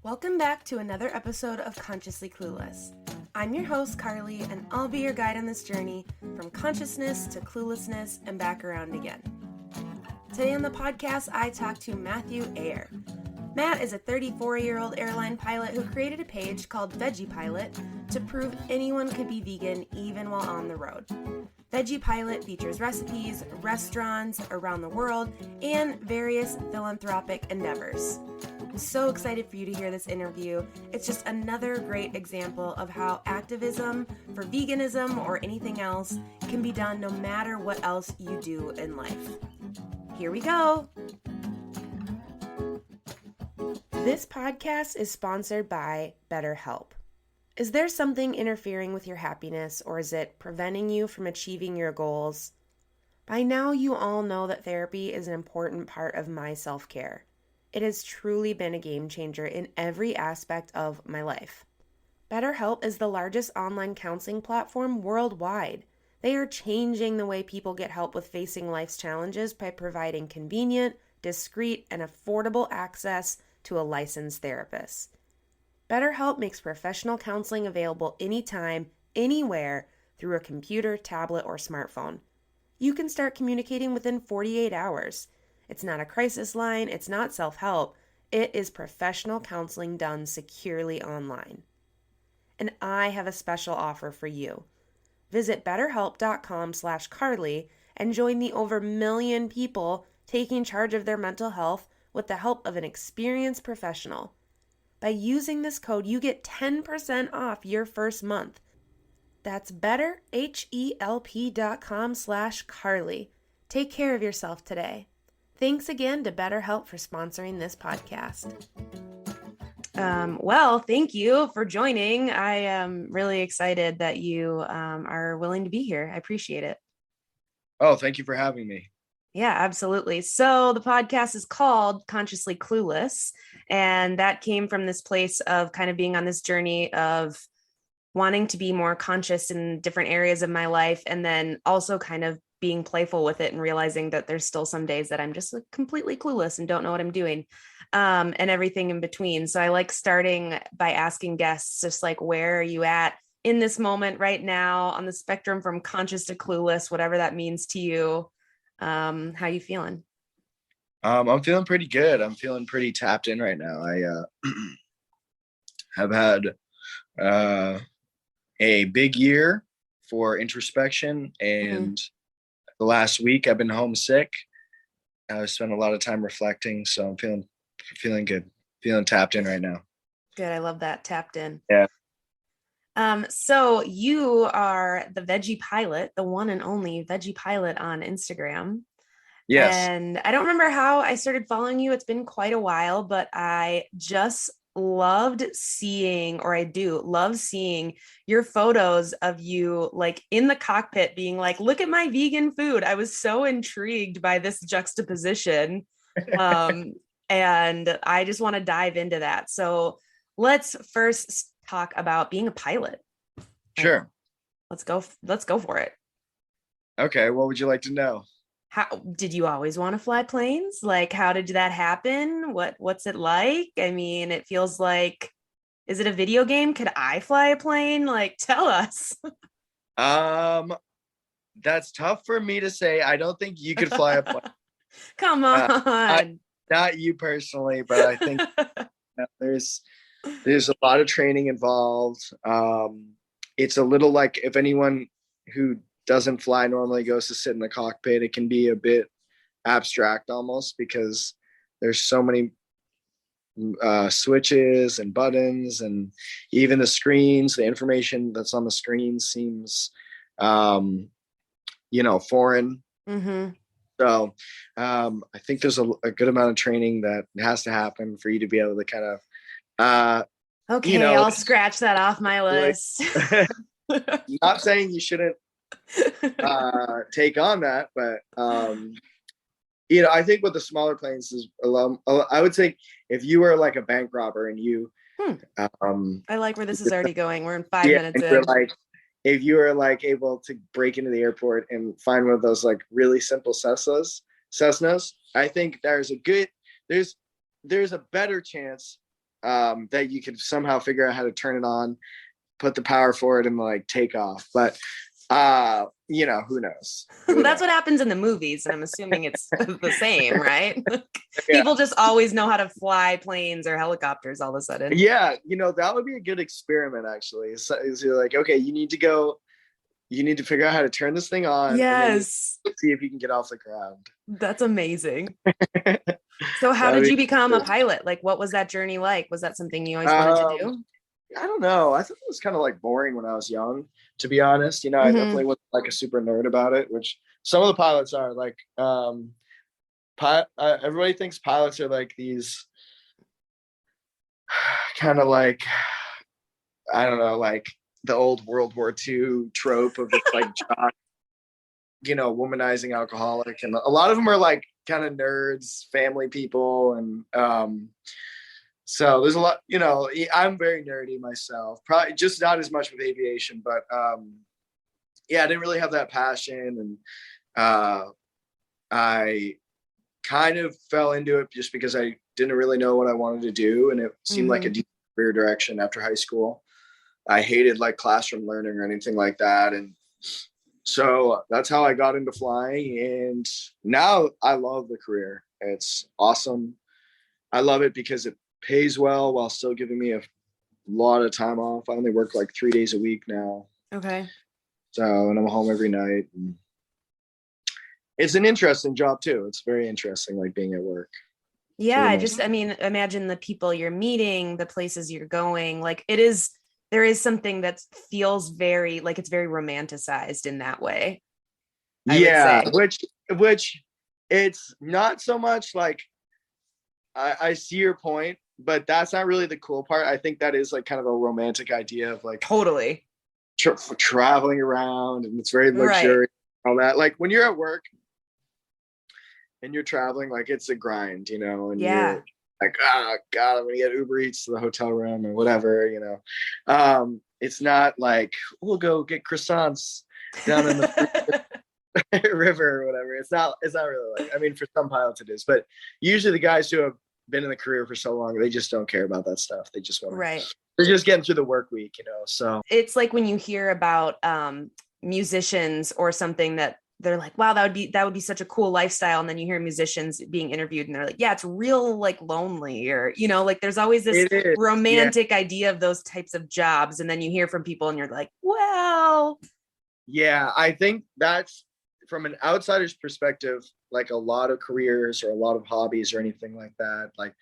Welcome back to another episode of Consciously Clueless. I'm your host, Carly, and I'll be your guide on this journey from consciousness to cluelessness and back around again. Today on the podcast, I talk to Matthew Ayer. Matt is a 34-year-old airline pilot who created a page called Veggie Pilot to prove anyone could be vegan even while on the road. Veggie Pilot features recipes, restaurants around the world, and various philanthropic endeavors. I'm so excited for you to hear this interview. It's just another great example of how activism for veganism or anything else can be done no matter what else you do in life. Here we go. This podcast is sponsored by BetterHelp. Is there something interfering with your happiness, or is it preventing you from achieving your goals? By now, you all know that therapy is an important part of my self-care. It has truly been a game changer in every aspect of my life. BetterHelp is the largest online counseling platform worldwide. They are changing the way people get help with facing life's challenges by providing convenient, discreet, and affordable access to a licensed therapist. BetterHelp makes professional counseling available anytime, anywhere, through a computer, tablet, or smartphone. You can start communicating within 48 hours. It's not a crisis line, it's not self-help, it is professional counseling done securely online. And I have a special offer for you. Visit betterhelp.com/Carly and join the over 1 million people taking charge of their mental health with the help of an experienced professional. By using this code, you get 10% off your first month. That's betterhelp.com/Carly. Take care of yourself today. Thanks again to BetterHelp for sponsoring this podcast. Well, thank you for joining. I am really excited that you are willing to be here. I appreciate it. Oh, thank you for having me. Yeah, absolutely. So the podcast is called Consciously Clueless, and that came from this place of kind of being on this journey of wanting to be more conscious in different areas of my life, and then also kind of being playful with it and realizing that there's still some days that I'm just like completely clueless and don't know what I'm doing, and everything in between. So I like starting by asking guests just like, where are you at in this moment right now on the spectrum from conscious to clueless, whatever that means to you. How you feeling? I'm feeling pretty good. I'm feeling pretty tapped in right now. I have had a big year for introspection, and the last week I've been homesick. I spent a lot of time reflecting, so I'm feeling good, feeling tapped in right now. Good. I love that. Tapped in. Yeah. So you are the Veggie Pilot, the one and only Veggie Pilot on Instagram. Yes. And I don't remember how I started following you. It's been quite a while, but I just loved seeing, or I do love seeing your photos of you like in the cockpit being like, look at my vegan food. I was so intrigued by this juxtaposition. And I just want to dive into that. So let's first talk about being a pilot. Sure. Let's go for it. Okay. What would you like to know? How did you always want to fly planes? Like, how did that happen? What's it like? I mean, it feels like, is it a video game? Could I fly a plane? Like, tell us. That's tough for me to say. I don't think you could fly a plane. Come on. Not you personally, but I think there's a lot of training involved. It's a little like if anyone who doesn't fly normally goes to sit in the cockpit, it can be a bit abstract almost because there's so many switches and buttons, and even the screens, the information that's on the screen seems foreign. So I think there's a good amount of training that has to happen for you to be able to kind of okay, I'll scratch that off my list. Not saying you shouldn't take on that, but I think with the smaller planes is I would say if you were like a bank robber and you I like where this is already going. We're in 5 minutes in. Like, if you were like able to break into the airport and find one of those like really simple Cessnas, I think there's a better chance that you could somehow figure out how to turn it on, put the power forward, and like take off. But who knows? That's what happens in the movies, and I'm assuming it's the same, right? Yeah. People just always know how to fly planes or helicopters all of a sudden. Yeah, that would be a good experiment actually. So, is you're like, okay, you need to figure out how to turn this thing on, and then you Yes, see if you can get off the ground. that's amazing. So how That'd did be you become a cool. pilot? Like, what was that journey like? Was that something you always wanted to do? I don't know. I thought it was kind of like boring when I was young, to be honest. I Mm-hmm. definitely wasn't like a super nerd about it, which some of the pilots are like. Everybody thinks pilots are like these kind of like, I don't know, like the old World War II trope of this like jock, womanizing alcoholic, and a lot of them are like kind of nerds, family people, and so there's a lot. I'm very nerdy myself, probably just not as much with aviation, but yeah, I didn't really have that passion, and I kind of fell into it just because I didn't really know what I wanted to do, and it seemed like a Mm-hmm. deep career direction after high school. I hated like classroom learning or anything like that, and so that's how I got into flying, and now I love the career. It's awesome. I love it because it pays well while still giving me a lot of time off. I only work like 3 days a week now. Okay. So, and I'm home every night. And it's an interesting job too. It's very interesting, like being at work for Yeah, the most. I mean, imagine the people you're meeting, the places you're going. Like it is, there is something that feels very, like it's very romanticized in that way, I would Yeah, say. which it's not so much like I see your point, but that's not really the cool part. I think that is like kind of a romantic idea of like Totally. traveling around, and it's very Right. luxurious. All that, like when you're at work and you're traveling, like it's a grind, and Yeah. you're like, oh God, I'm gonna get Uber Eats to the hotel room or whatever. It's not like we'll go get croissants down in the river or whatever. It's not really like, I mean, for some pilots it is, but usually the guys who have been in the career for so long, they just don't care about that stuff. They just want to, Right. they're just getting through the work week. So It's like when you hear about musicians or something that they're like, wow, that would be such a cool lifestyle. And then you hear musicians being interviewed and they're like, yeah, it's real like lonely, or, like there's always this it is. Yeah. romantic idea of those types of jobs. And then you hear from people and you're like, well, Yeah. I think that's from an outsider's perspective, like a lot of careers or a lot of hobbies or anything like that, like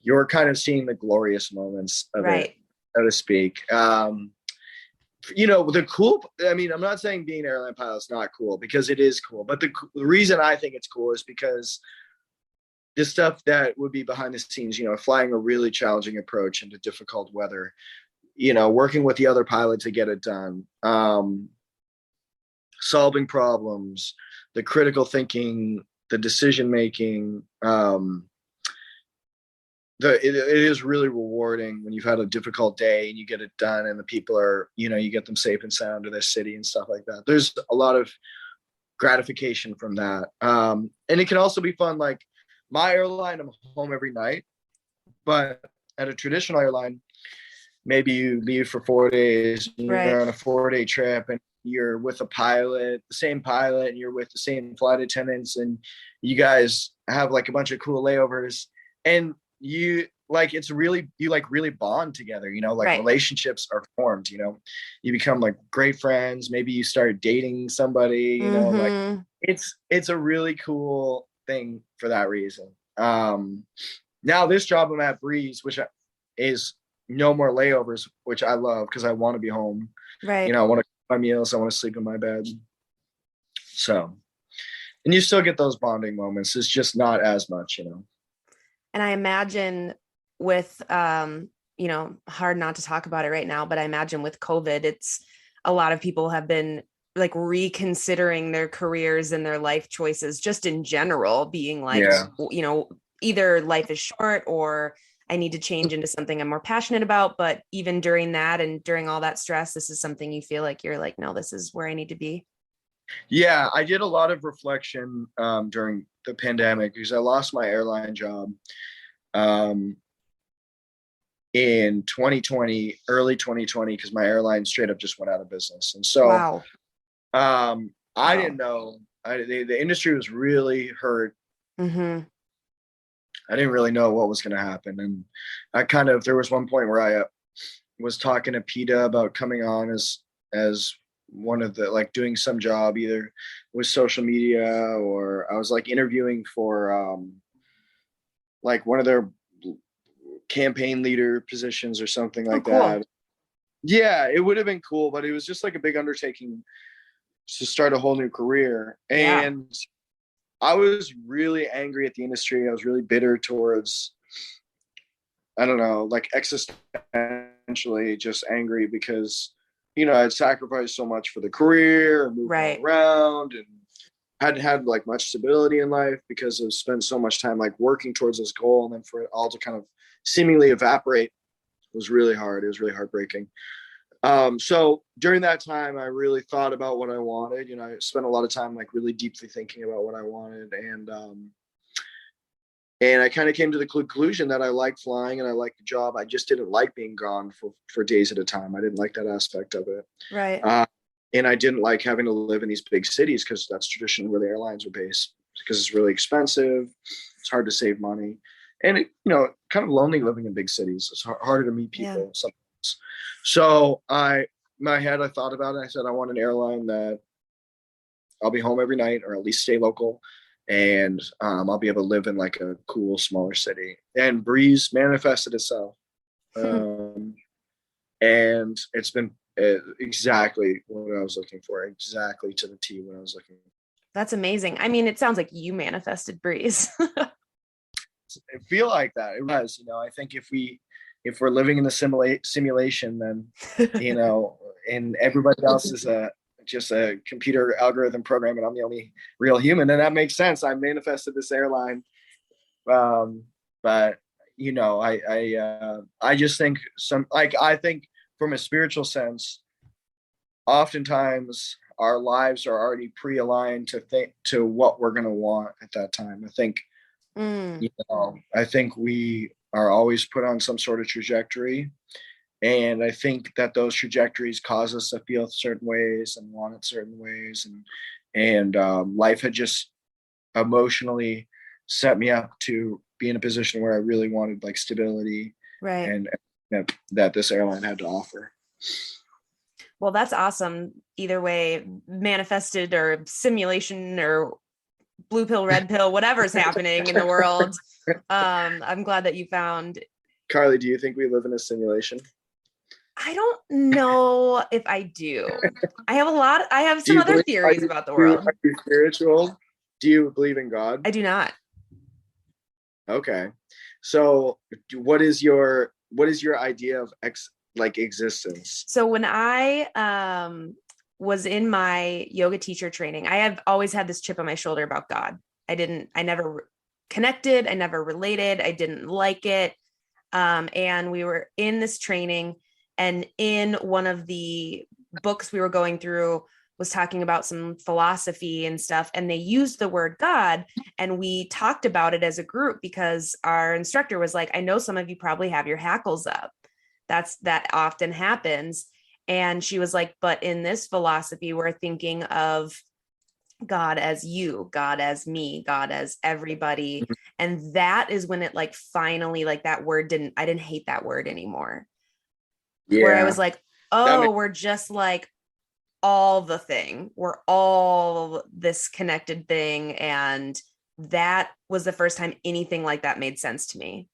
you're kind of seeing the glorious moments of it, right. so to speak. The cool, I mean, I'm not saying being an airline pilot is not cool, because it is cool, but the reason I think it's cool is because the stuff that would be behind the scenes, flying a really challenging approach into difficult weather, working with the other pilot to get it done, solving problems, the critical thinking, the decision making. It is really rewarding when you've had a difficult day and you get it done, and the people are, you get them safe and sound to their city and stuff like that. There's a lot of gratification from that. And it can also be fun. Like my airline, I'm home every night, but at a traditional airline, maybe you leave for 4 days and Right. you're on a 4-day trip, and you're with a pilot, the same pilot, and you're with the same flight attendants, and you guys have like a bunch of cool layovers, and you like, it's really, you like really bond together, like Right. relationships are formed, you become like great friends, maybe you start dating somebody, and like Mm-hmm. it's a really cool thing for that reason. Now this job I'm at, Breeze, which is no more layovers, which I love because I want to be home. Right. I want to cook my meals, I want to sleep in my bed. So, and you still get those bonding moments. It's just not as much. And I imagine with hard not to talk about it right now, but I imagine with COVID, it's a lot of people have been like reconsidering their careers and their life choices just in general, being like, Yeah. either life is short or I need to change into something I'm more passionate about. But even during that and during all that stress, this is something you feel like you're like, no, this is where I need to be. Yeah, I did a lot of reflection during the pandemic because I lost my airline job. Um, in 2020, early 2020, because my airline straight up just went out of business. And so Wow. I didn't know. The industry was really hurt. Mm-hmm. I didn't really know what was going to happen. And there was one point where I was talking to PETA about coming on as one of the, like, doing some job either with social media, or I was like interviewing for like one of their campaign leader positions or something Oh, like cool. that. Yeah, it would have been cool, but it was just like a big undertaking to start a whole new career. Yeah. And I was really angry at the industry. I was really bitter towards, I don't know, like existentially just angry because, I'd sacrificed so much for the career and moved all Right. around and hadn't had like much stability in life because I've spent so much time like working towards this goal, and then for it all to kind of seemingly evaporate was really hard. It was really heartbreaking. So during that time, I really thought about what I wanted. I spent a lot of time like really deeply thinking about what I wanted, and I kind of came to the conclusion that I liked flying and I liked the job. I just didn't like being gone for days at a time. I didn't like that aspect of it. Right. And I didn't like having to live in these big cities because that's traditionally where the airlines are based, because it's really expensive. It's hard to save money. And kind of lonely living in big cities. It's harder to meet Yeah. people sometimes. So my head, I thought about it. I said, I want an airline that I'll be home every night, or at least stay local, and I'll be able to live in like a cool, smaller city. And Breeze manifested itself, and it's been exactly what I was looking for, exactly to the T what I was looking for. That's amazing. I mean, it sounds like you manifested Breeze. I feel like that. It was, I think if we're living in a simulation, then, and everybody else is just a computer algorithm program, and I'm the only real human, then that makes sense. I manifested this airline. But I just think I think from a spiritual sense, oftentimes our lives are already pre-aligned to what we're going to want at that time. I think we are always put on some sort of trajectory, and I think that those trajectories cause us to feel certain ways and want it certain ways, and life had just emotionally set me up to be in a position where I really wanted like stability, Right. and that this airline had to offer. Well, that's awesome. Either way, manifested or simulation or blue pill, red pill, whatever's happening in the world. I'm glad that you found. Carly, do you think we live in a simulation? I don't know if I do. I have Do some you other believe? theories about the world. Are you spiritual? Do you believe in God? I do not. Okay. So what is your idea of existence? So when I was in my yoga teacher training, I have always had this chip on my shoulder about God. I never connected, I never related, I didn't like it. And we were in this training, and in one of the books we were going through was talking about some philosophy and stuff, and they used the word God, and we talked about it as a group because our instructor was like, I know some of you probably have your hackles up. That often happens. And she was like, but in this philosophy, we're thinking of God as you, God as me, God as everybody. And that is when it like finally, like that word I didn't hate that word anymore. Where I was Yeah. like, That oh, makes, we're just like all the thing. We're all this connected thing. And that was the first time anything like that made sense to me.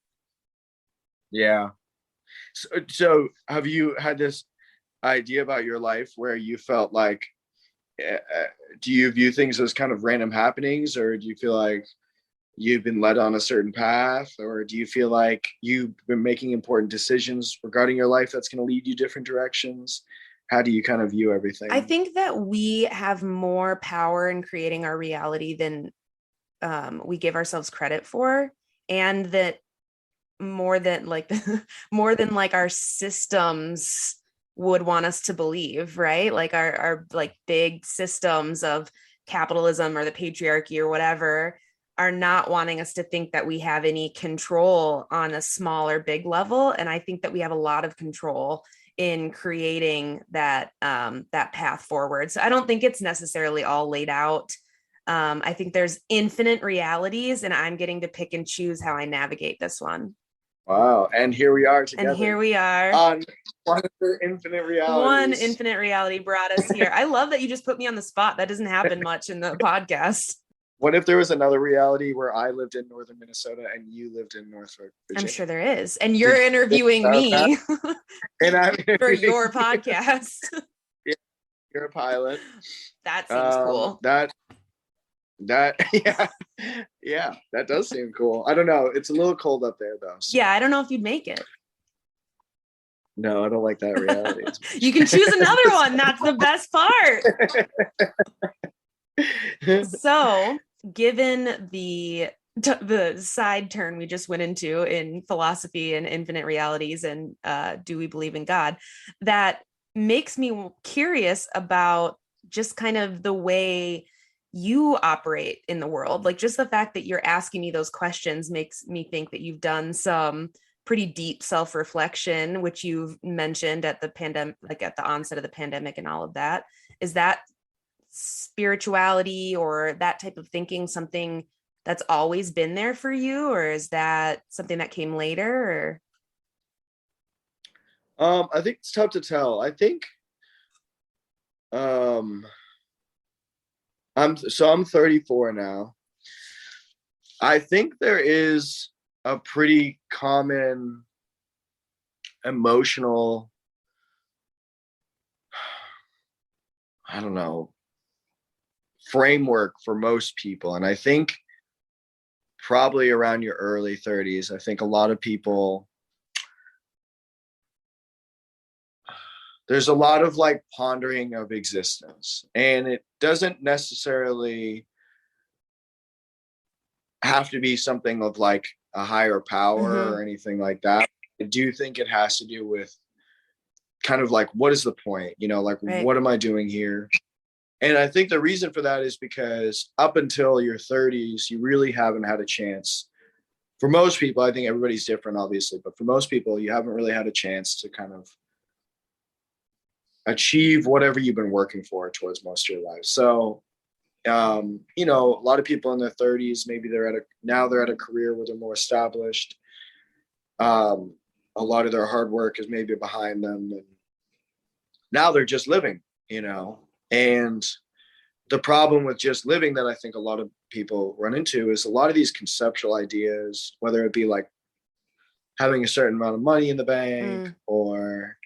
yeah. So have you had this idea about your life where you felt like, do you view things as kind of random happenings, or do you feel like you've been led on a certain path, or do you feel like you've been making important decisions regarding your life that's going to lead you different directions? How do you kind of view I everything? think that we have more power in creating our reality than we give ourselves credit for, and that more than like more than like our systems would want us to believe, right? Like our like big systems of capitalism or the patriarchy or whatever. are not wanting us to think that we have any control on a small or big level. And I think that we have a lot of control in creating that that path forward. So I don't think it's necessarily all laid out. I think there's infinite realities, and I'm getting to pick and choose how I navigate this one. Wow. And here we are together. And here we are. On one of the infinite realities. One infinite reality brought us here. I love that you just put me on the spot. That doesn't happen much in the podcast. What if there was another reality where I lived in northern Minnesota and you lived in Norfolk, Virginia? I'm sure there is. And you're interviewing me and I'm for your podcast. Yeah, you're a pilot. That seems cool. Yeah, that does seem cool. I don't know. It's a little cold up there though. So. Yeah, I don't know if you'd make it. No, I don't like that reality. You can choose another one. That's the best part. So, given the side turn we just went into in philosophy and infinite realities and do we believe in God, that makes me curious about just kind of the way you operate in the world. Like just the fact that you're asking me those questions makes me think that you've done some pretty deep self-reflection, which you've mentioned at the pandemic, like at the onset of the pandemic and all of that. Is that spirituality or that type of thinking something that's always been there for you, or is that something that came later? Or I think it's tough to tell. I think I'm 34 now. I think there is a pretty common emotional, I don't know, framework for most people. And I think probably around your early 30s, I think a lot of people, there's a lot of like pondering of existence, and it doesn't necessarily have to be something of like a higher power or anything like that. I do think it has to do with kind of like, what is the point? You know, like, what am I doing here? And I think the reason for that is because up until your 30s, you really haven't had a chance. For most people, I think everybody's different, obviously, but for most people, you haven't really had a chance to kind of achieve whatever you've been working for towards most of your life. So, you know, a lot of people in their 30s, maybe they're at a career where they're more established. A lot of their hard work is maybe behind them, and now they're just living, you know. And the problem with just living that I think a lot of people run into is a lot of these conceptual ideas, whether it be like having a certain amount of money in the bank or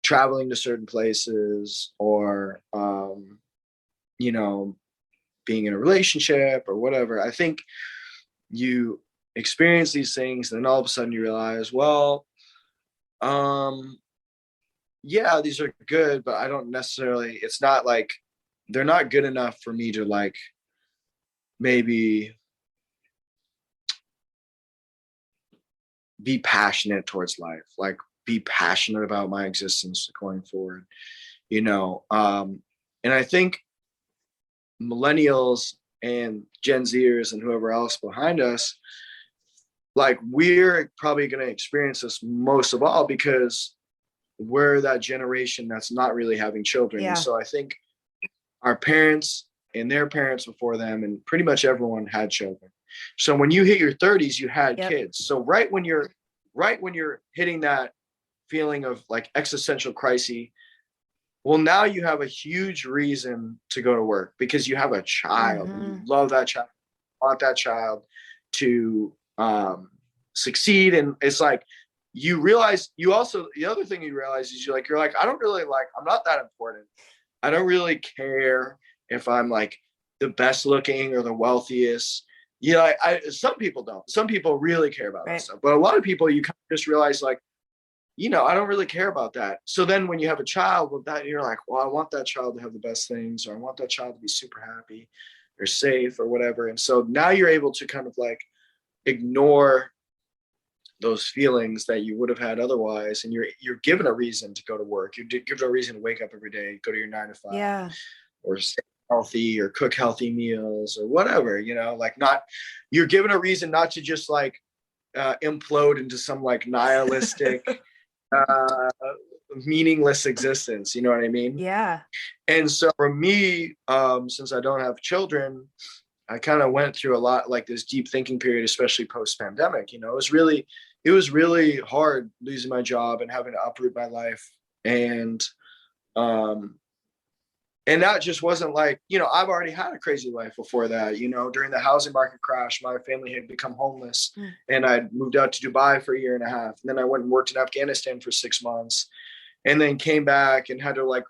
traveling to certain places or, you know, being in a relationship or whatever. I think you experience these things, and then all of a sudden you realize, well, yeah, these are good, but I don't necessarily, it's not like, they're not good enough for me to like maybe be passionate towards life, like be passionate about my existence going forward, you know. And I think millennials and Gen Zers and whoever else behind us, like we're probably going to experience this most of all because we're that generation that's not really having children. Yeah. And so I think our parents and their parents before them and pretty much everyone had children. So when you hit your 30s, you had kids. So right when you're hitting that feeling of like existential crisis, well, now you have a huge reason to go to work because you have a child. You love that child, want that child to succeed. And it's like, you realize the other thing you realize is you're like, I'm not that important. I don't really care if I'm like the best looking or the wealthiest. You know, some people don't. Some people really care about that stuff. But a lot of people, you kind of just realize like, you know, I don't really care about that. So then when you have a child with that, you're like, well, I want that child to have the best things, or I want that child to be super happy or safe or whatever. And so now you're able to kind of like ignore those feelings that you would have had otherwise, and you're given a reason to go to work. You're given a reason to wake up every day, go to your 9 to 5, or stay healthy or cook healthy meals or whatever, like not, you're given a reason not to just like implode into some like nihilistic, uh, meaningless existence. You know what I mean? Yeah. And so for me, since I don't have children, I kind of went through a lot, like this deep thinking period, especially post pandemic. It was really hard losing my job and having to uproot my life. Um, and that just wasn't like, I've already had a crazy life before that. During the housing market crash, my family had become homeless, and I'd moved out to Dubai for a year and a half. And then I went and worked in Afghanistan for 6 months, and then came back and had to like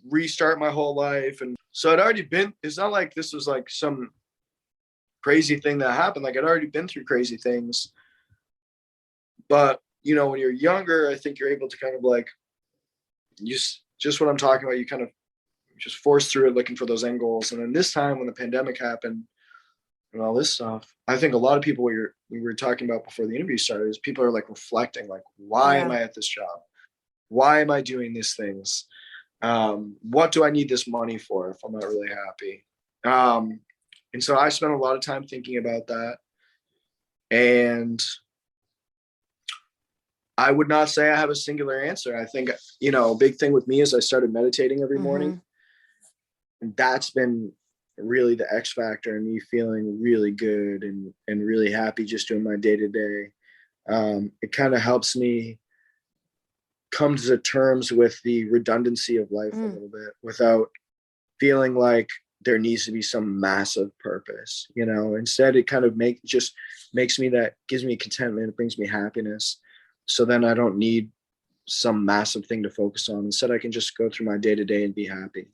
restart my whole life. And so I'd already been, it's not like this was like some crazy thing that happened. Like I'd already been through crazy things. But, when you're younger, I think you're able to kind of like, just what I'm talking about, you kind of just force through it looking for those end goals. And then this time when the pandemic happened and all this stuff, I think a lot of people, we were talking about before the interview started, is people are like reflecting, like, why am I at this job? Why am I doing these things? What do I need this money for if I'm not really happy? And so I spent a lot of time thinking about that. And I would not say I have a singular answer. I think, a big thing with me is I started meditating every morning. And that's been really the X factor in me feeling really good and really happy just doing my day to day. It kind of helps me come to terms with the redundancy of life a little bit without feeling like there needs to be some massive purpose. Instead it kind of gives me contentment. It brings me happiness. So then I don't need some massive thing to focus on. Instead, I can just go through my day to day and be happy.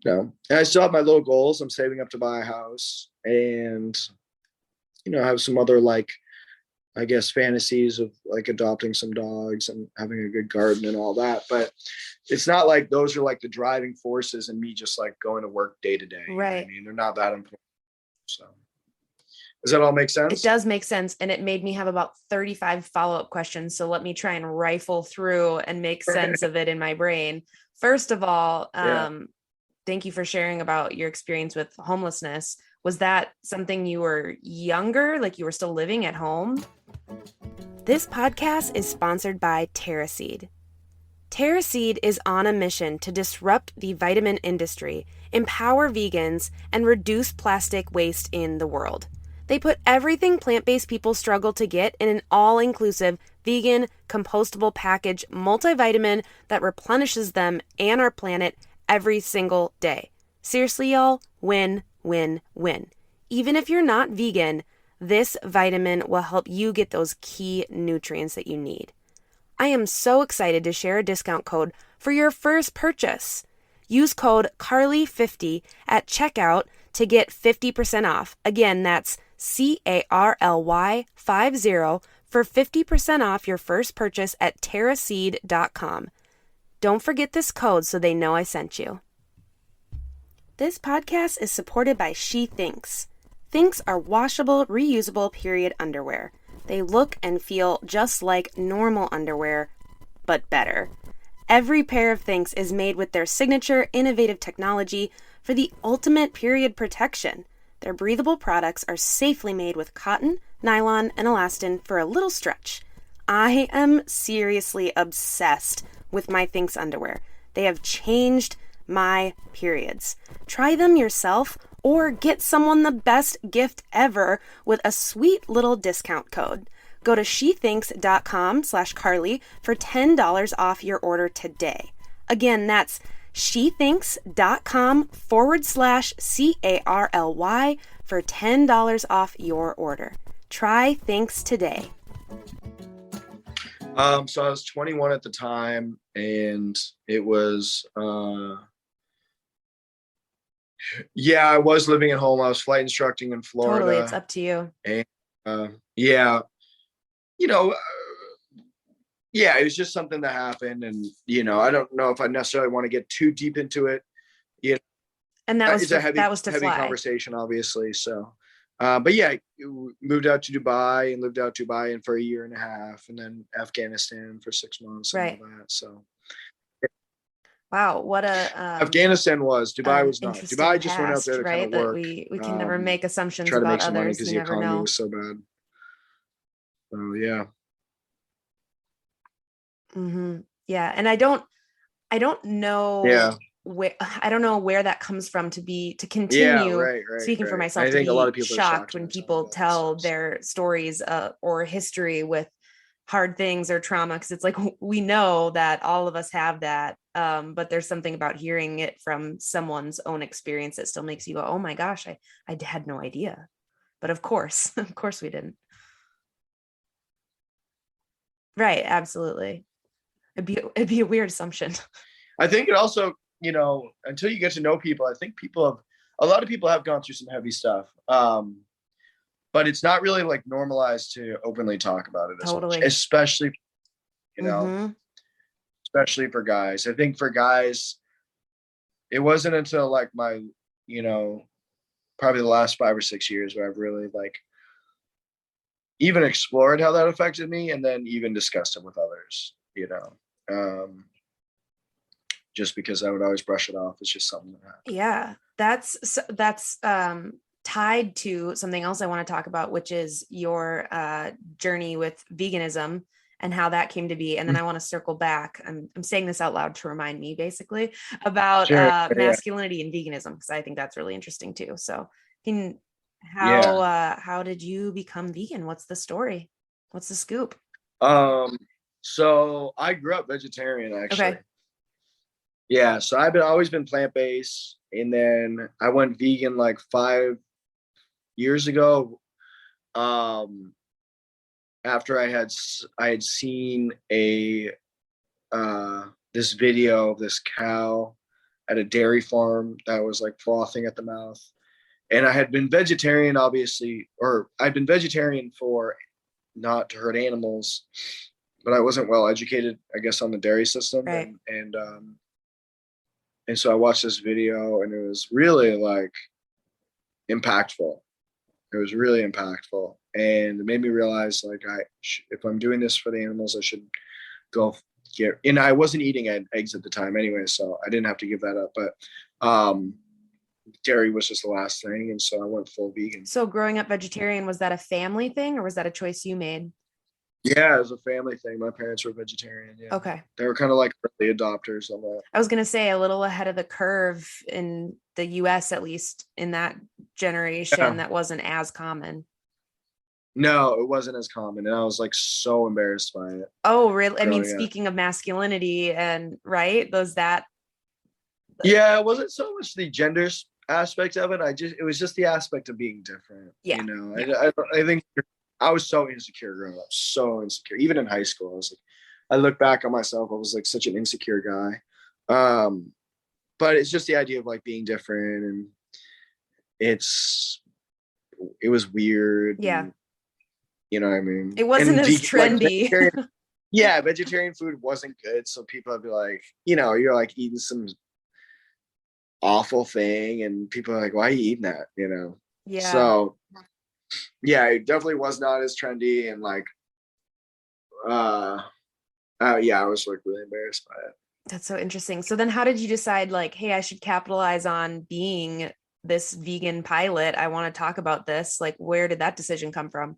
And I still have my little goals. I'm saving up to buy a house, and I have some other, like, I guess, fantasies of like adopting some dogs and having a good garden and all that. But it's not like those are like the driving forces in me just like going to work day to day. Right. You know what I mean? They're not that important. So does that all make sense? It does make sense. And it made me have about 35 follow-up questions. So let me try and rifle through and make sense of it in my brain. First of all, thank you for sharing about your experience with homelessness. Was that something you were younger, like you were still living at home? This podcast is sponsored by TerraSeed. TerraSeed is on a mission to disrupt the vitamin industry, empower vegans, and reduce plastic waste in the world. They put everything plant-based people struggle to get in an all-inclusive, vegan, compostable package multivitamin that replenishes them and our planet every single day. Seriously, y'all, win, win, win. Even if you're not vegan, this vitamin will help you get those key nutrients that you need. I am so excited to share a discount code for your first purchase. Use code CARLY50 at checkout to get 50% off. Again, that's CARLY50 for 50% off your first purchase at terraseed.com. Don't forget this code so they know I sent you. This podcast is supported by showThanks. Thinks are washable, reusable period underwear. They look and feel just like normal underwear, but better. Every pair of Thinks is made with their signature innovative technology for the ultimate period protection. Their breathable products are safely made with cotton, nylon, and elastin for a little stretch. I am seriously obsessed with my Thinks underwear. They have changed my periods. Try them yourself or get someone the best gift ever with a sweet little discount code. Go to shewthinks.com/Carly for $10 off your order today. Again, that's shewthinks.com/CARLY for $10 off your order. Try Thinks today. So I was 21 at the time, and it was, I was living at home. I was flight instructing in Florida. Totally, it's up to you. And it was just something that happened, and I don't know if I necessarily want to get too deep into it. And that was it's a heavy fly. conversation, obviously. So, but moved out to Dubai and lived out Dubai and for a year and a half, and then Afghanistan for 6 months and all that. So, Wow, what a Afghanistan was. Dubai was not. interesting Dubai just went out past, there to kind right? of That work, we can never make assumptions try to about make some money others. because You the never economy know. was so bad. So yeah. Yeah, and I don't know Yeah. I don't know where that comes from to Yeah. continue speaking for Right. myself I to think a lot of be people are shocked shocked when when I talk people about this tell stuff. So. their stories or history with hard things or trauma, because it's like we know that all of us have that, but there's something about hearing it from someone's own experience that still makes you go, oh my gosh, I had no idea. But of course of course we didn't. Right, absolutely. It'd be a weird assumption. I think it also, until you get to know people, I think a lot of people have gone through some heavy stuff. But it's not really like normalized to openly talk about it as much, Totally. especially, you know, Mm-hmm. especially for guys. I think for guys, it wasn't until like my, you know, probably the last 5 or 6 years where I've really like even explored how that affected me and then even discussed it with others. Um, just because I would always brush it off. It's just something that happened. Yeah, that's tied to something else I want to talk about, which is your journey with veganism and how that came to be. And then I want to circle back. I'm saying this out loud to remind me basically about Sure. Yeah. masculinity and veganism, because I think that's really interesting too. So can Yeah. how did you become vegan? What's the story? What's the scoop? So I grew up vegetarian actually. Okay. Yeah, so always been plant-based, and then I went vegan like 5 years ago. Um, after I had seen a this video of this cow at a dairy farm that was like frothing at the mouth, and I had been vegetarian, obviously, or I'd been vegetarian for not to hurt animals, but I wasn't well educated, I guess, on the dairy system, Right. and so I watched this video, and it was really like impactful. It was really impactful, and it made me realize like if I'm doing this for the animals, I should go get. And I wasn't eating eggs at the time anyway, so I didn't have to give that up. But dairy was just the last thing, and so I went full vegan. So growing up vegetarian, was that a family thing or was that a choice you made? Yeah, it was a family thing. My parents were vegetarian. Yeah, Okay. they were kind of like early adopters on that. I was going to say a little ahead of the curve in the US, at least in that generation, Yeah. that wasn't as common. No, it wasn't as common, and I was like so embarrassed by it. Oh, really? I mean, Growing up. speaking of masculinity and right, those that. Yeah, it wasn't so much the gender aspect of it. It was just the aspect of being different. Yeah. Yeah. I think I was so insecure growing up, so insecure. Even in high school, I was like, I look back on myself, I was like such an insecure guy. But it's just the idea of like being different, and it was weird. Yeah. And, you know what I mean? It wasn't And as vegan, like trendy. vegetarian food wasn't good. So people would be like, you're like eating some awful thing, and people are like, why are you eating that? Yeah. So yeah, it definitely was not as trendy, and like yeah, I was like really embarrassed by it. That's so interesting. So then how did you decide like, hey, I should capitalize on being this vegan pilot? I want to talk about this. Like, where did that decision come from?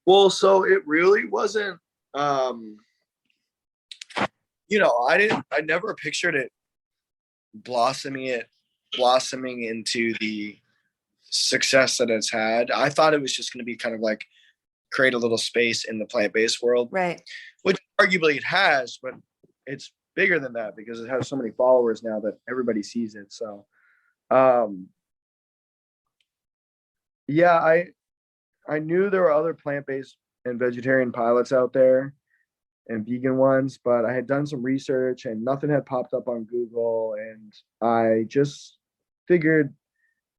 Well, so it really wasn't I never pictured it blossoming into the success that it's had. I thought it was just going to be kind of like create a little space in the plant-based world, Right. which arguably it has, but it's bigger than that because it has so many followers now that everybody sees it. So, yeah, I knew there were other plant-based and vegetarian pilots out there and vegan ones, but I had done some research and nothing had popped up on Google, and I just figured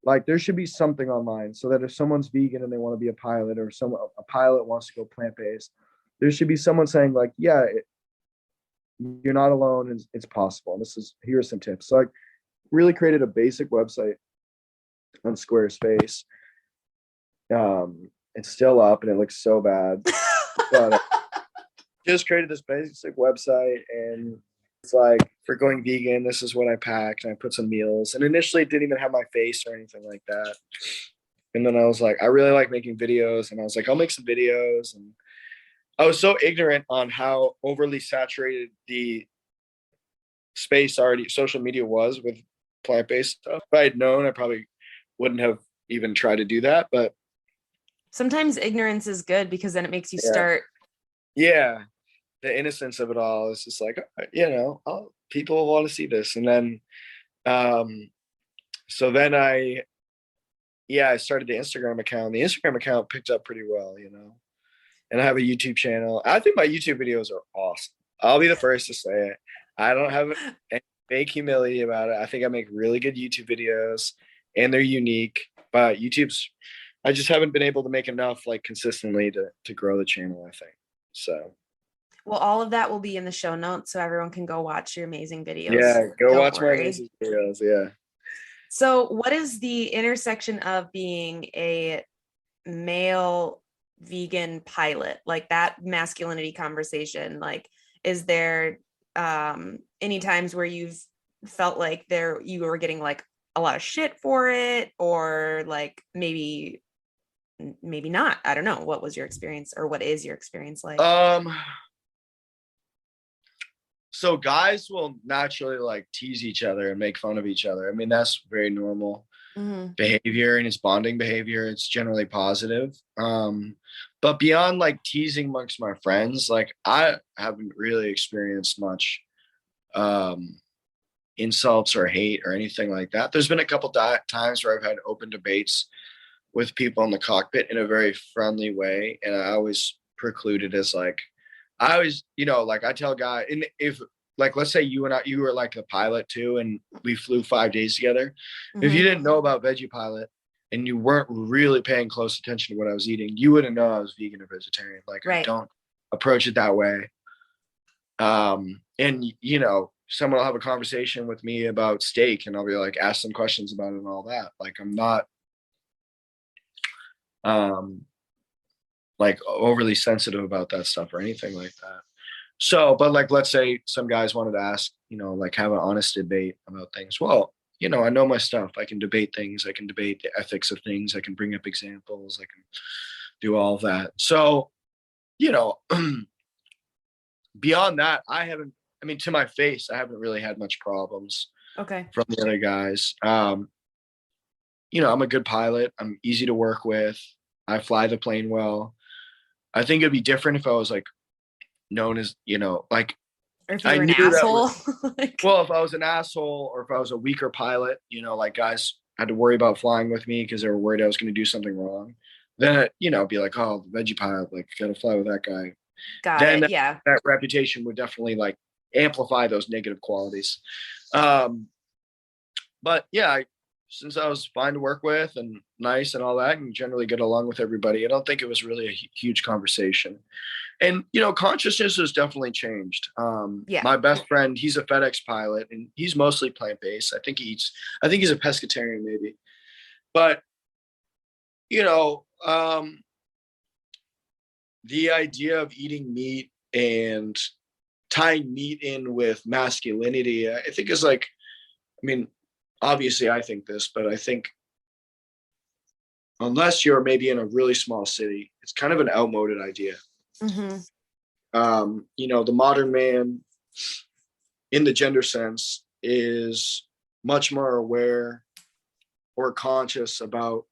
like there should be something online so that if someone's vegan and they want to be a pilot, or a pilot wants to go plant-based, there should be someone saying like, yeah, you're not alone, and it's possible. And here are some tips. So I really created a basic website on Squarespace. It's still up and it looks so bad, but just created this basic website, and It's like, for going vegan, this is what I packed, and I put some meals. And initially, it didn't even have my face or anything like that. And then I was like, I really like making videos, and I was like, I'll make some videos. And I was so ignorant on how overly saturated the space already social media was with plant-based stuff. If I had known, I probably wouldn't have even tried to do that. But Sometimes ignorance is good because then it makes you yeah, start. yeah, the innocence of it all is just like, people want to see this. And then um so then I started the Instagram account. The Instagram account picked up pretty well, and I have a YouTube channel. I think my YouTube videos are awesome. I'll be the first to say it. I don't have any fake humility about it. I think I make really good YouTube videos, and they're unique. But I just haven't been able to make enough like consistently to grow the channel, I think. So Well, all of that will be in the show notes so everyone can go watch your amazing videos. yeah, go Don't watch my worry. amazing videos. Yeah. So, what is the intersection of being a male vegan pilot, like that masculinity conversation? Like, is there any times where you've felt like you were getting like a lot of shit for it, or like maybe not? I don't know. What was your experience, or what is your experience like? So guys will naturally like tease each other and make fun of each other. I mean, that's very normal behavior, and it's bonding behavior. It's generally positive. But beyond like teasing amongst my friends, like I haven't really experienced much insults or hate or anything like that. There's been a couple times where I've had open debates with people in the cockpit in a very friendly way, and I always preclude it as like, I always, like I tell guys, and if like let's say you were like the pilot too, and we flew 5 days together. If you didn't know about Veggie Pilot and you weren't really paying close attention to what I was eating, you wouldn't know I was vegan or vegetarian. Like I Right. don't approach it that way. And someone will have a conversation with me about steak, and I'll be like, ask some questions about it and all that. Like I'm not like overly sensitive about that stuff or anything like that. So, but like, let's say some guys wanted to ask, like have an honest debate about things. Well, I know my stuff. I can debate things. I can debate the ethics of things. I can bring up examples. I can do all of that. So, beyond that, to my face, I haven't really had much problems Okay. from the other guys. I'm a good pilot. I'm easy to work with. I fly the plane well. I think it'd be different if I was like known as, like Or if you I were an knew that asshole. well, if I was an asshole or if I was a weaker pilot, like guys had to worry about flying with me because they were worried I was going to do something wrong. Then, be like, oh, the Veggie pilot, like, got to fly with that guy. Got Then it. Yeah. that reputation would definitely like amplify those negative qualities. But yeah, since I was fine to work with and nice and all that, and generally get along with everybody, I don't think it was really a huge conversation. And consciousness has definitely changed. Yeah. My best friend, he's a FedEx pilot, and he's mostly plant-based. I think he's a pescatarian maybe. But the idea of eating meat and tying meat in with masculinity, I think is like, obviously I think this, but I think unless you're maybe in a really small city, it's kind of an outmoded idea. The modern man in the gender sense is much more aware or conscious about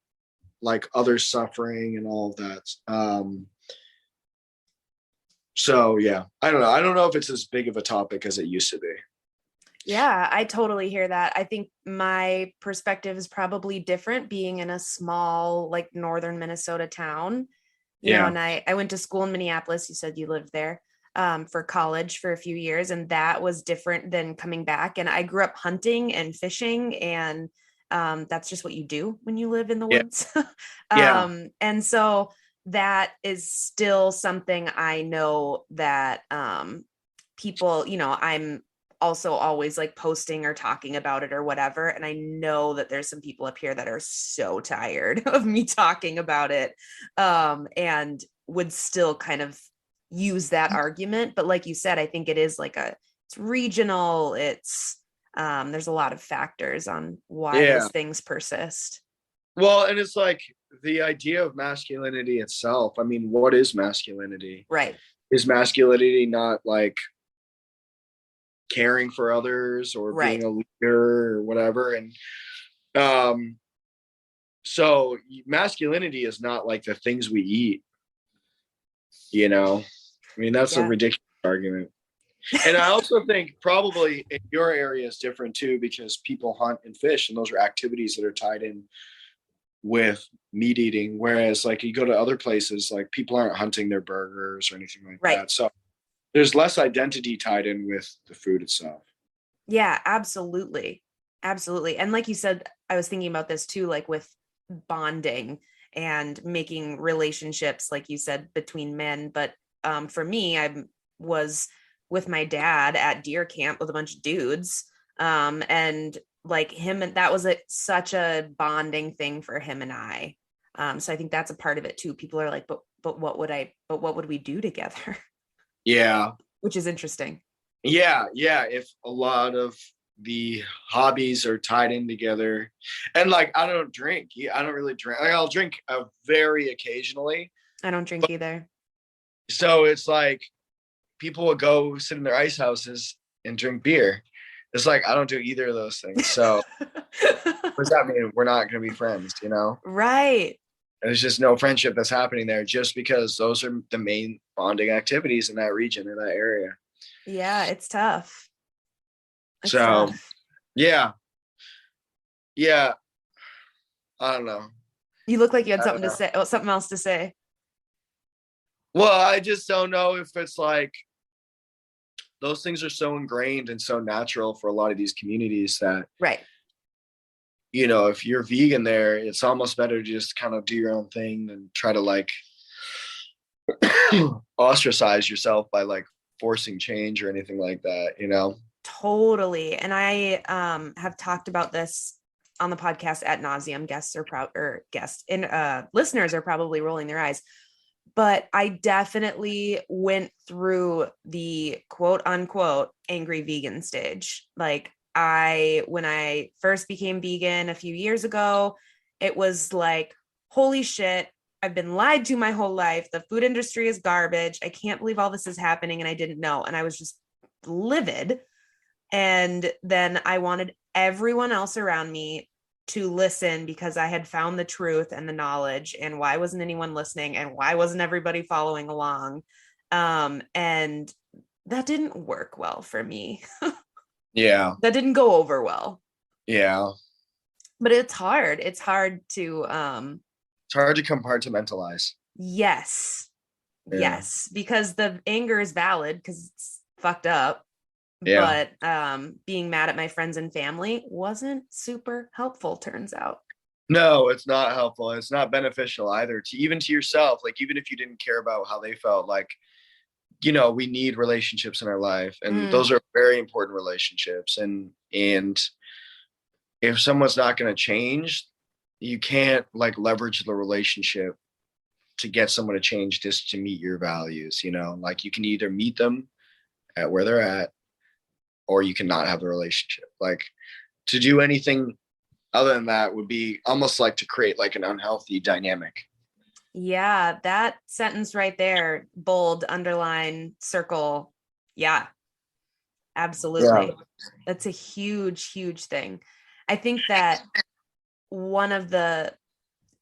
like others suffering and all of that. So yeah, I don't know. I don't know if it's as big of a topic as it used to be. Yeah, I totally hear that. I think my perspective is probably different being in a small, like northern Minnesota town, and I went to school in Minneapolis. You said you lived there for college for a few years, and that was different than coming back. And I grew up hunting and fishing, and that's just what you do when you live in the woods. And so that is still something I know that people, I'm also always like posting or talking about it or whatever. And I know that there's some people up here that are so tired of me talking about it and would still kind of use that argument. But like you said, I think it is like regional, it's there's a lot of factors on why Yeah. those things persist. Well, and it's like the idea of masculinity itself. I mean, what is masculinity? Right. Is masculinity not like caring for others or Right. being a leader or whatever? And so masculinity is not like the things we eat, you know? I mean, that's a Yeah. ridiculous argument. And I also think probably in your area is different too, because people hunt and fish, and those are activities that are tied in with meat eating. Whereas like you go to other places, like people aren't hunting their burgers or anything like Right. that. So there's less identity tied in with the food itself. Yeah, absolutely. Absolutely. And like you said, I was thinking about this too, like with bonding and making relationships, like you said, between men. But for me, I was with my dad at deer camp with a bunch of dudes. And like him, and that was such a bonding thing for him and I. So I think that's a part of it too. People are like, but what would we do together? Yeah. Which is interesting. Yeah. Yeah. If a lot of the hobbies are tied in together, and like I don't drink. I don't really drink. Like, I'll drink very occasionally. I don't drink either. So it's like people will go sit in their ice houses and drink beer. It's like I don't do either of those things. So what does that mean? We're not going to be friends, you know? Right. There's just no friendship that's happening there, just because those are the main bonding activities in that region, in that area. Yeah, it's tough. It's So tough. yeah. I don't know. You look like you had I don't something to know. say. Oh, something else to say. Well, I just don't know if it's like those things are so ingrained and so natural for a lot of these communities that, Right. you know, if you're vegan there, it's almost better to just kind of do your own thing than try to like ostracize yourself by like forcing change or anything like that, you know? Totally. And I have talked about this on the podcast ad nauseum. Guests are guests and listeners are probably rolling their eyes. But I definitely went through the quote unquote angry vegan stage. Like when I first became vegan a few years ago, it was like, holy shit, I've been lied to my whole life. The food industry is garbage. I can't believe all this is happening and I didn't know. And I was just livid. And then I wanted everyone else around me to listen because I had found the truth and the knowledge, and why wasn't anyone listening, and why wasn't everybody following along? And that didn't work well for me. Yeah. That didn't go over well. Yeah. But it's hard. It's hard to It's hard to compartmentalize. yes. Yeah. Yes, because the anger is valid because it's fucked up. Yeah. But being mad at my friends and family wasn't super helpful, turns out. No, it's not helpful. It's not beneficial either, to even to yourself. Like, even if you didn't care about how they felt, like, you know, we need relationships in our life, and those are very important relationships. And if someone's not going to change, you can't like leverage the relationship to get someone to change just to meet your values, you know? Like, you can either meet them at where they're at, or you cannot have the relationship. Like, to do anything other than that would be almost like to create like an unhealthy dynamic. Yeah, that sentence right there, bold, underline, circle. Yeah, absolutely. Yeah. That's a huge, huge thing. I think that one of the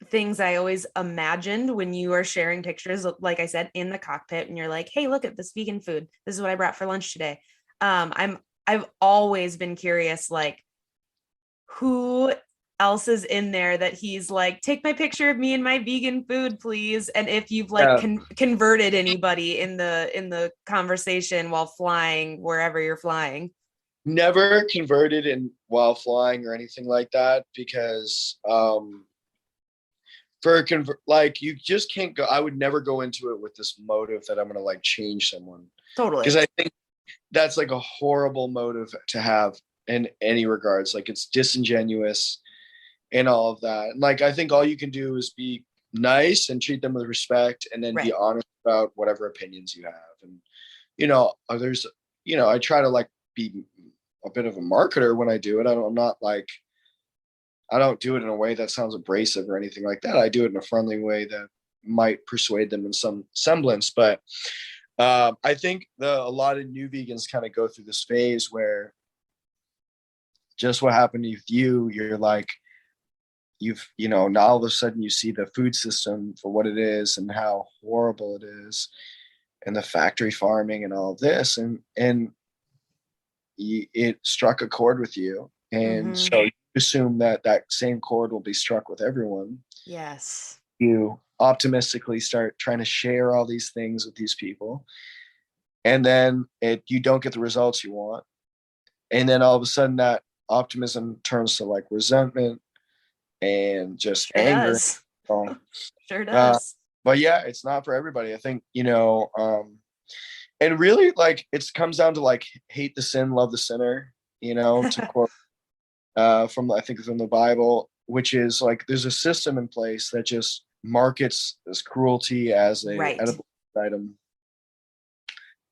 things I always imagined when you are sharing pictures, like I said, in the cockpit, and you're like, hey, look at this vegan food. This is what I brought for lunch today. I've always been curious, like, who else is in there that he's like, take my picture of me and my vegan food, please. And if you've like converted anybody in the conversation while flying wherever you're flying. Never converted in while flying or anything like that, because like, you just can't go. I would never go into it with this motive that I'm gonna like change someone. Totally. Because I think that's like a horrible motive to have in any regards. Like, it's disingenuous and all of that. And like, I think all you can do is be nice and treat them with respect, and then be honest about whatever opinions you have. And, you know, I try to like be a bit of a marketer when I do it. I'm not like, I don't do it in a way that sounds abrasive or anything like that. I do it in a friendly way that might persuade them in some semblance. But I think a lot of new vegans kind of go through this phase where just what happened with you, you're like, now all of a sudden you see the food system for what it is and how horrible it is, and the factory farming and all of this. And it struck a chord with you. And so you assume that same chord will be struck with everyone. Yes. You optimistically start trying to share all these things with these people. And then you don't get the results you want. And then all of a sudden that optimism turns to like resentment and just Sure anger. does. So, Sure does. but yeah, it's not for everybody. I think, and really like it comes down to like hate the sin, love the sinner, to quote from I think from the Bible, which is like there's a system in place that just markets this cruelty as a Right. edible item,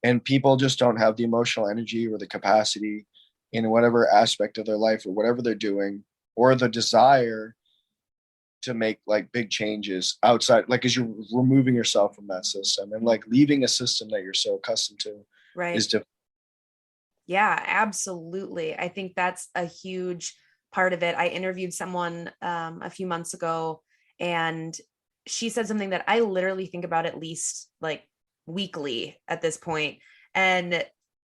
and people just don't have the emotional energy or the capacity in whatever aspect of their life or whatever they're doing, or the desire to make like big changes outside, like as you're removing yourself from that system and like leaving a system that you're so accustomed to Right. is difficult. Yeah, absolutely. I think that's a huge part of it. I interviewed someone a few months ago, and she said something that I literally think about at least like weekly at this point. And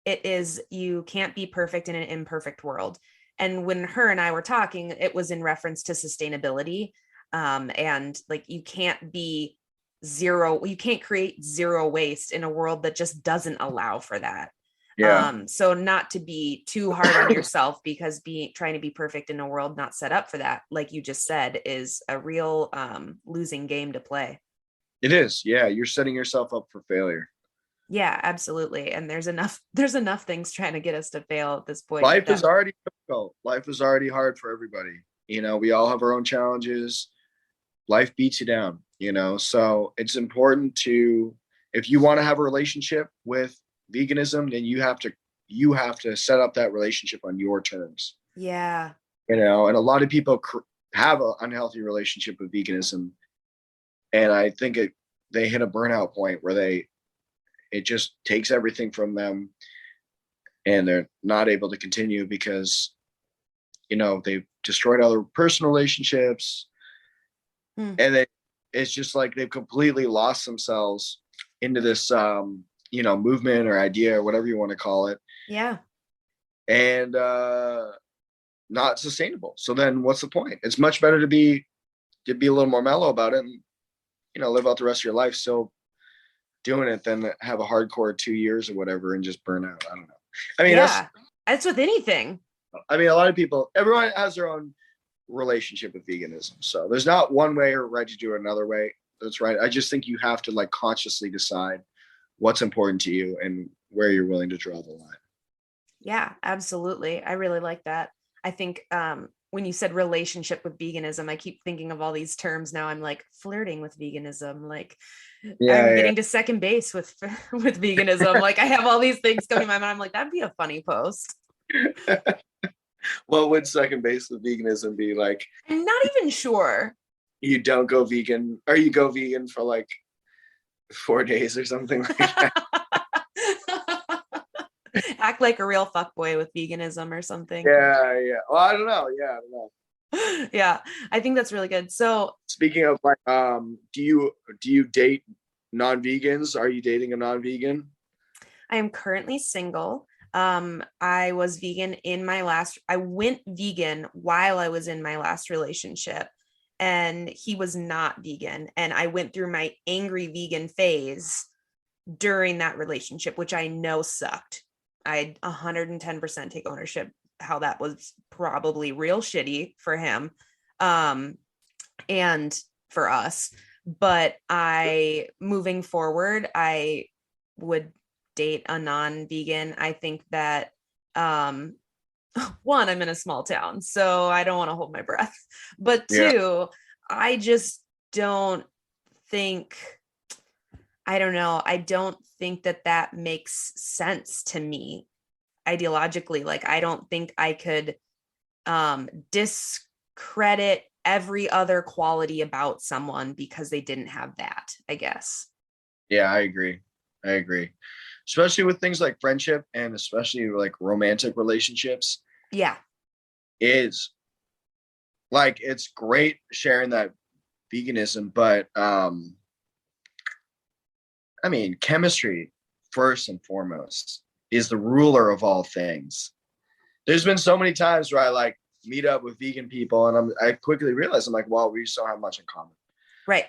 it is, you can't be perfect in an imperfect world. And when her and I were talking, it was in reference to sustainability. And like, you can't create zero waste in a world that just doesn't allow for that. Yeah. So not to be too hard on yourself, because trying to be perfect in a world not set up for that, like you just said, is a real losing game to play. It is. Yeah. You're setting yourself up for failure. Yeah, absolutely. And there's enough things trying to get us to fail at this point. Life is already difficult. Life is already hard for everybody. We all have our own challenges. Life beats you down, so it's important to, if you want to have a relationship with veganism, then you have to set up that relationship on your terms. Yeah. And a lot of people have an unhealthy relationship with veganism, and I think they hit a burnout point where it just takes everything from them, and they're not able to continue because they've destroyed other personal relationships. And it's just like they've completely lost themselves into this movement or idea or whatever you want to call it. Yeah. And not sustainable. So then what's the point? It's much better to be a little more mellow about it and live out the rest of your life still doing it than have a hardcore 2 years or whatever and just burn out. I don't know. I mean, that's with anything. I mean, a lot of people, everyone has their own relationship with veganism. So there's not one way or right to do it another way. That's right. I just think you have to like consciously decide what's important to you and where you're willing to draw the line. Yeah, absolutely. I really like that. I think when you said relationship with veganism, I keep thinking of all these terms now. I'm like flirting with veganism, like I'm getting to second base with veganism. Like I have all these things coming to my mind. I'm like, that'd be a funny post. What would second base with veganism be like? I'm not even sure. You don't go vegan, or you go vegan for like 4 days or something like that. Act like a real fuckboy with veganism or something. Yeah. Well, I don't know. Yeah, I don't know. Yeah, I think that's really good. So speaking of like, do you date non-vegans? Are you dating a non-vegan? I am currently single. I was vegan I went vegan while I was in my last relationship, and he was not vegan. And I went through my angry vegan phase during that relationship, which I know sucked. I 110% take ownership how that was probably real shitty for him, and for us. But moving forward, I would date a non-vegan. I think that one, I'm in a small town, so I don't want to hold my breath. But two, I just don't think, I don't know. I don't think that makes sense to me. ideologically. Like, I don't think I could discredit every other quality about someone because they didn't have that, I guess. Yeah, I agree. Especially with things like friendship and especially like romantic relationships. Yeah. Is like, it's great sharing that veganism, but I mean, chemistry first and foremost is the ruler of all things. There's been so many times where I like meet up with vegan people and I quickly realize I'm like, well, we just don't have much in common. Right.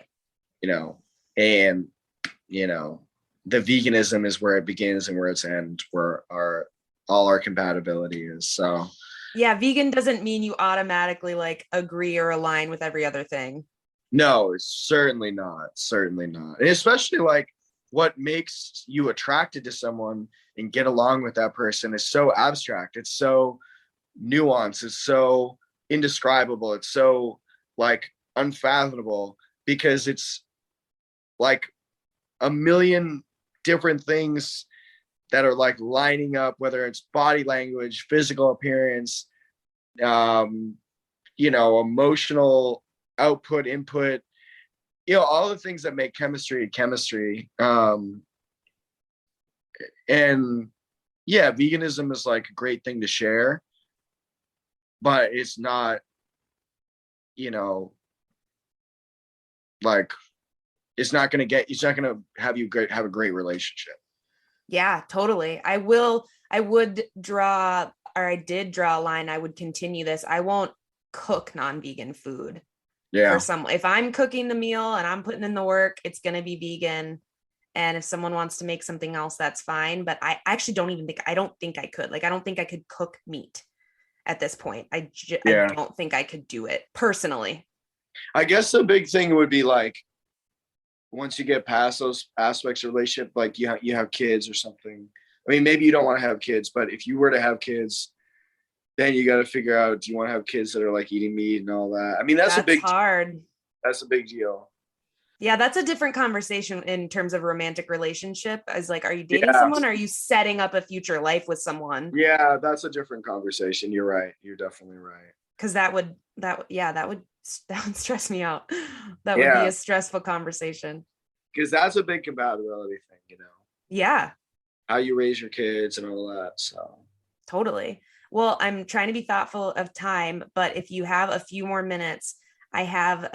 You know, and you know, the veganism is where it begins and where it's ends, where all our compatibility is. So yeah, vegan doesn't mean you automatically like agree or align with every other thing. no, it's certainly not. And especially like what makes you attracted to someone and get along with that person is so abstract. It's so nuanced. It's so indescribable. It's so like unfathomable because it's like a million different things that are like lining up, whether it's body language, physical appearance, emotional output, input, all the things that make chemistry. And yeah, veganism is like a great thing to share, but it's not, like it's not going to have you have a great relationship. Yeah, totally. I did draw a line. I would continue this. I won't cook non-vegan food for someone. If I'm cooking the meal and I'm putting in the work, it's going to be vegan. And if someone wants to make something else, that's fine. But I actually I don't think I could. Like, I don't think I could cook meat at this point. I don't think I could do it personally. I guess the big thing would be like, once you get past those aspects of relationship, like you have kids or something. I mean, maybe you don't want to have kids, but if you were to have kids, then you got to figure out, do you want to have kids that are like eating meat and all that? I mean, that's hard. That's a big deal. Yeah, that's a different conversation in terms of romantic relationship. As like, are you dating someone? Or are you setting up a future life with someone? Yeah, that's a different conversation. You're right. You're definitely right. Because that would stress me out. That would be a stressful conversation. Because that's a big compatibility thing, Yeah. How you raise your kids and all that. So totally. Well, I'm trying to be thoughtful of time, but if you have a few more minutes, I have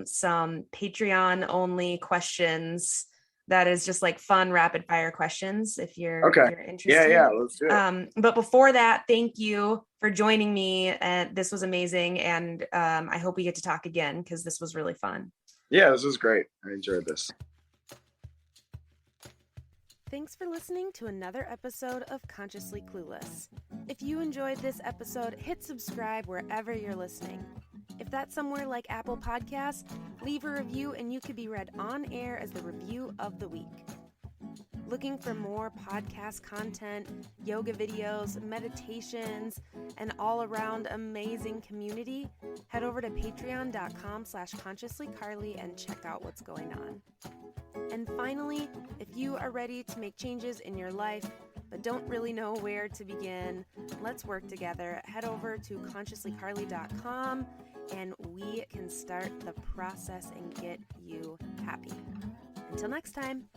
some Patreon only questions that is just like fun rapid fire questions if you're interested. Yeah, let's do it. But before that, thank you for joining me. And this was amazing. And I hope we get to talk again because this was really fun. Yeah, this was great. I enjoyed this. Thanks for listening to another episode of Consciously Clueless. If you enjoyed this episode, hit subscribe wherever you're listening. If that's somewhere like Apple Podcasts, leave a review and you could be read on air as the review of the week. Looking for more podcast content, yoga videos, meditations, and all-around amazing community? Head over to patreon.com/consciouslycarly and check out what's going on. And finally, if you are ready to make changes in your life, but don't really know where to begin, let's work together. Head over to consciouslycarly.com and we can start the process and get you happy. Until next time.